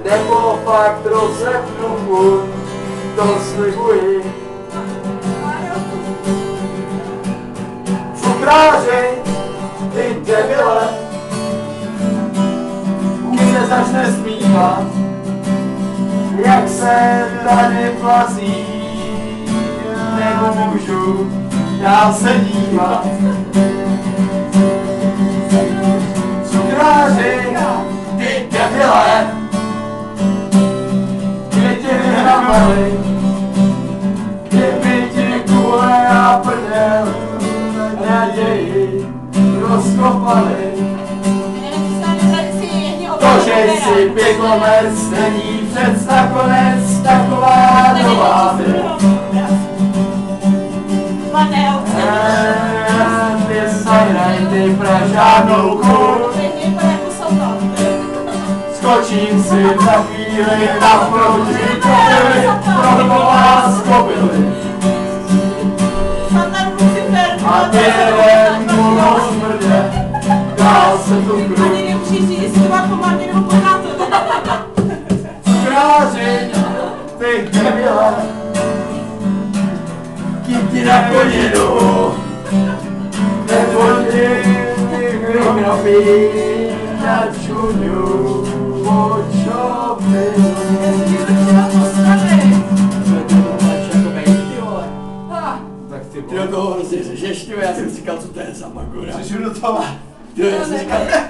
Nebo fakt rozepnu půl, to slibuji. Cukráři, ty debile, když se začne zpívat, jak se tady plazí, nemůžu já se dívat. Cukráři, ty debile, kdyby tě vyhrávali, kdyby ti kůle a prdel naději rozkopali. To, že jsi pěkomerc, není přec nakonec taková nová věc. Ty sajnej, ty pražádnou kur, skočím si za chvíli na proti kobily, prohrbová z kobily. A během mluvou smrdě, dál se tu kruh. Cukráři, ty debile, kým ti na koně jdu, nebo ti vyhrobí na čuňu počopy. Ty do toho hrozně řešešťuje, já jsem říkal, co to je za magura. Řešu do toho.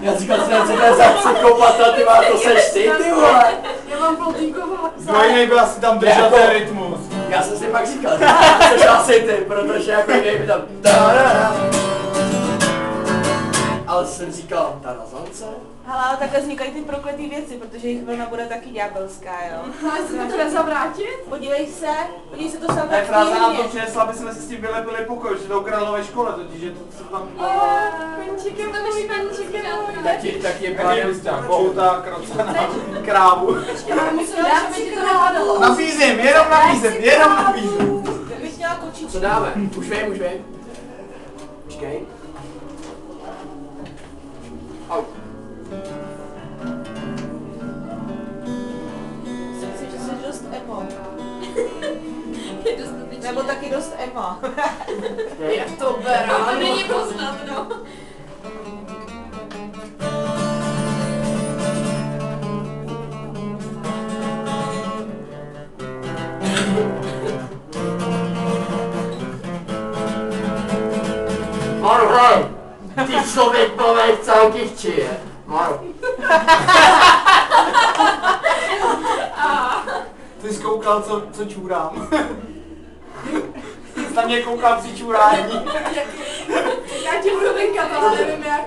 Já říkal, co to je za psychopata, ty má, to seš ty vole. Já mám plotínkovou. Kdo jiný byl asi tam držel ten rytmus? Já jsem si pak říkal, což asi ty, protože jako jiný by tam ale jsem říkal, ta razance? Hele, ale takhle vznikají ty prokletý věci, protože jich vlna bude taky ďábelská, jo. Ale se to nezavrátit? Podívej se to sám Ta fráze nám to přinesla, aby jsme si s tím vylepili pokoj, že to ukradlo ve škole totiž, že to se tam... Penčíky můj. Tak je právě Pouta, krocana, krávu. Ale musím dát, aby ti to nepadalo. Nabízím, jenom nabízím. Tak bych měla kočičku. Co dáme? Už vím. Počkej. Au. Myslím si, že jsi dost emo. Je dostatečně. Nebo taky dost emo. Jak to bere? To není poznat, no. Maru, hej! Ty člověk povej celky chčije. Maru. Ty jsi koukal, co čůrám. Jsi na mě koukal při čůrání. Já ti budu venkat, ale nevím jak.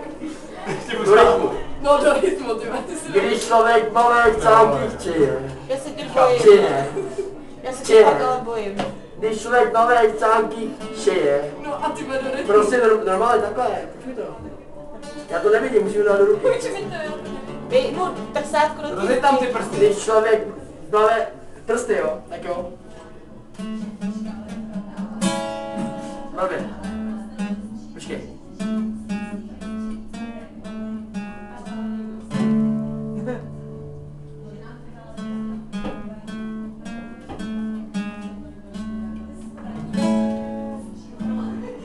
Do rytmu. No do rytmu, ty si Když člověk povej celky chčije. Já se tě bojím. Či ne? Já se tě fakt ale bojím. Když člověk povej celky chčije. No a ty bude do rytmu. Prostě normálně takhle, počuj to. Já to nevidím, musím dát do ruky. Počkej mi to, jo. Dej mu prsátko do Rozjeď tam ty prsty. Když člověk povej prsty, jo? Tak jo. Dobře. Počkej.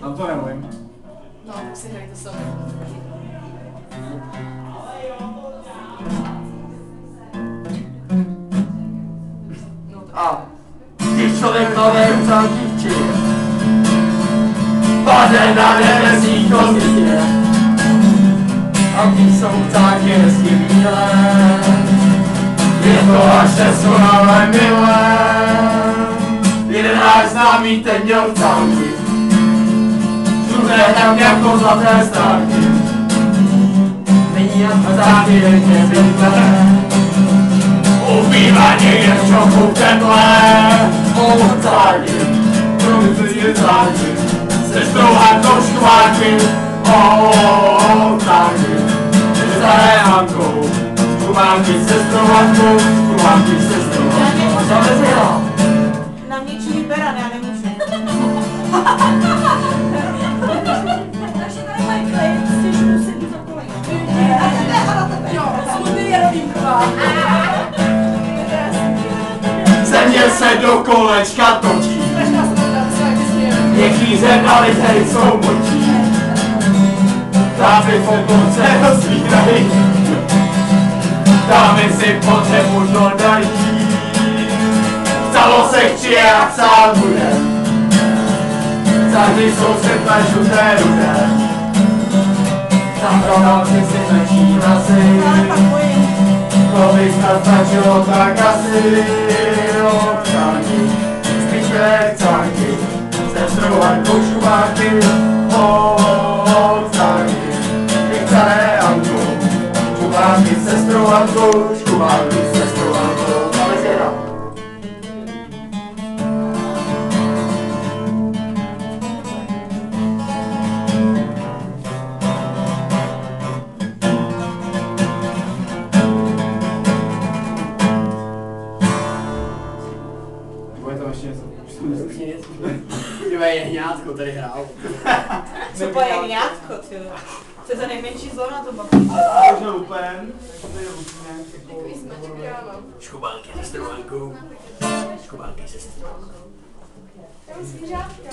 No to nevím. No, tak si hrajte sami. A když člověk nové celky chčije, padne na nebesích kozdě, a když jsou ptáky hezky bílé, je to až neskonale milé. Jeden náš známý ten měl ptáky, všude tak jako zlaté stánky, není jen ptáky denně bydlé. Ubývá někde v čochu tenhle Otáky, průzí záky, se strouhá troškováky. Otáky, staré Hankou, skubánky se strouhankou, skubánky se strouhankou. Co bezdělá? Na mě čují beran, já nemůžu. Jo, smutný je rodím. Země se do kolečka točí, něký zrnalitej jsou močí. Dámy v okolce rozvírají, dámy si potřebu dodají. Stalo se chci a psát bude, zády jsou světla žluté rudé. Zaprodal si mečí nasy, to by snad stačilo tak asi. Občanky, spíše chcánky, sestrou Ankou Šubáky. Občanky, vychcané Ankou, Šubáky sestrou Ankou, Šubáky sestrou Ankou. Máme se jedna. Bude to ještě něco? Tyhle jehňátko tady hrál. Co po jehňátko, ty? To je to nejmenší zlo na to babu. Takže lupen, takže to je lupen. Takový značek ráno. Škubánky se strovankou. Škubánky se strovankou. Já mám zvířátka.